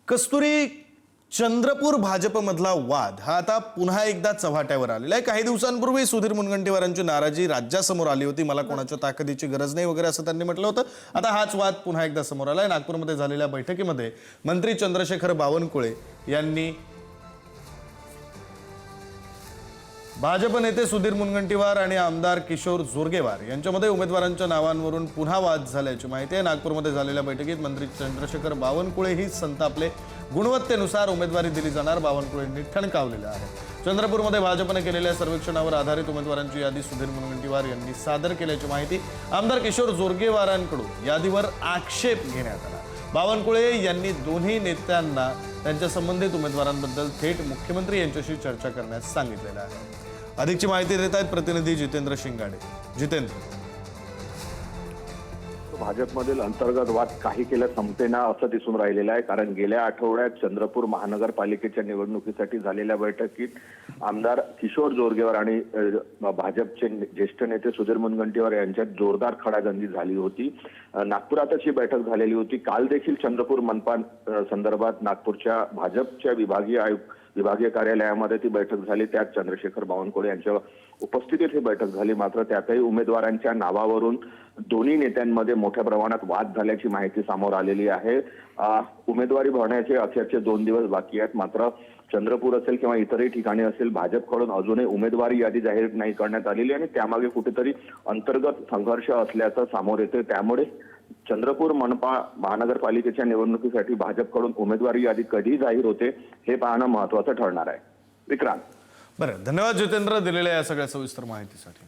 कस्तुरी, चंद्रपूर भाजपमधला वाद हा आता पुन्हा एकदा चव्हाट्यावर आलेला आहे। काही दिवसांपूर्वी सुधीर मुनगंटीवारांची नाराजी राज्यासमोर आली होती। मला कोणाच्या ताकदीची गरज नाही वगैरे असं त्यांनी म्हटलं होतं। आता हाच वाद पुन्हा एकदा समोर आलाय। नागपूरमध्ये झालेल्या बैठकीमध्ये मंत्री चंद्रशेखर बावनकुळे यांनी भाजप नेते सुधीर मुनगंटीवार आणि आमदार किशोर जोरगेवार यांच्यामध्ये उमेदवारांच्या नावांवरून पुन्हा वाद झाल्याची माहिती आहे। नागपूरमध्ये झालेल्या बैठकीत मंत्री चंद्रशेखर बावनकुळे ही संतापले। गुणवत्तेनुसार उमेदवारी दिली जाणार बावनकुळेंनी ठणकावलेलं आहे। चंद्रपूरमध्ये भाजपने केलेल्या सर्वेक्षणावर आधारित उमेदवारांची यादी सुधीर मुनगंटीवार यांनी सादर केल्याची माहिती आमदार किशोर जोरगेवारांकडून यादीवर आक्षेप घेण्यात आला। बावनकुळे यांनी दोन्ही नेत्यांना त्यांच्या संबंधित उमेदवारांबद्दल थेट मुख्यमंत्री यांच्याशी चर्चा करण्यास सांगितलेलं आहे। अधिकची माहिती देत आहेत प्रतिनिधी जितेंद्र शिंगाडे। जितेंद्र, भाजपमधील अंतर्गत वाद काही केल्या संपेना असं दिसून राहिलेलं आहे। कारण गेल्या आठवड्यात चंद्रपूर महानगरपालिकेच्या निवडणुकीसाठी झालेल्या बैठकीत आमदार किशोर जोरगेवार आणि भाजपचे ज्येष्ठ नेते सुधीर मुनगंटीवार यांच्यात जोरदार खडाजंगी झाली होती। नागपुरातच ही बैठक झालेली होती। काल देखील चंद्रपूर मनपा संदर्भात नागपूरच्या भाजपच्या विभागीय कार्यालयामध्ये ती बैठक झाली। त्यात चंद्रशेखर बावनकुळे यांच्या उपस्थितीत ही बैठक झाली। मात्र त्यातही उमेदवारांच्या नावावरून दोन्ही नेत्यांमध्ये मोठ्या प्रमाणात वाद झाल्याची माहिती समोर आलेली आहे। उमेदवारी भरण्याचे अखेरचे 2 दिवस बाकी आहेत। मात्र चंद्रपूर असेल किंवा इतरही ठिकाणी असेल, भाजपकडून अजूनही उमेदवारी यादी जाहीर नाही करण्यात आलेली आणि त्यामागे कुठेतरी अंतर्गत संघर्ष असल्याचं समोर येते। त्यामुळे चंद्रपूर मनपा महानगरपालिकेच्या निवडणुकीसाठी भाजपकडून उमेदवारी यादी कधी जाहीर होते हे पाहणं महत्त्वाचं ठरणार आहे। विक्रांत, बरं, धन्यवाद जितेंद्र दिलेल्या या सगळ्या सविस्तर माहितीसाठी।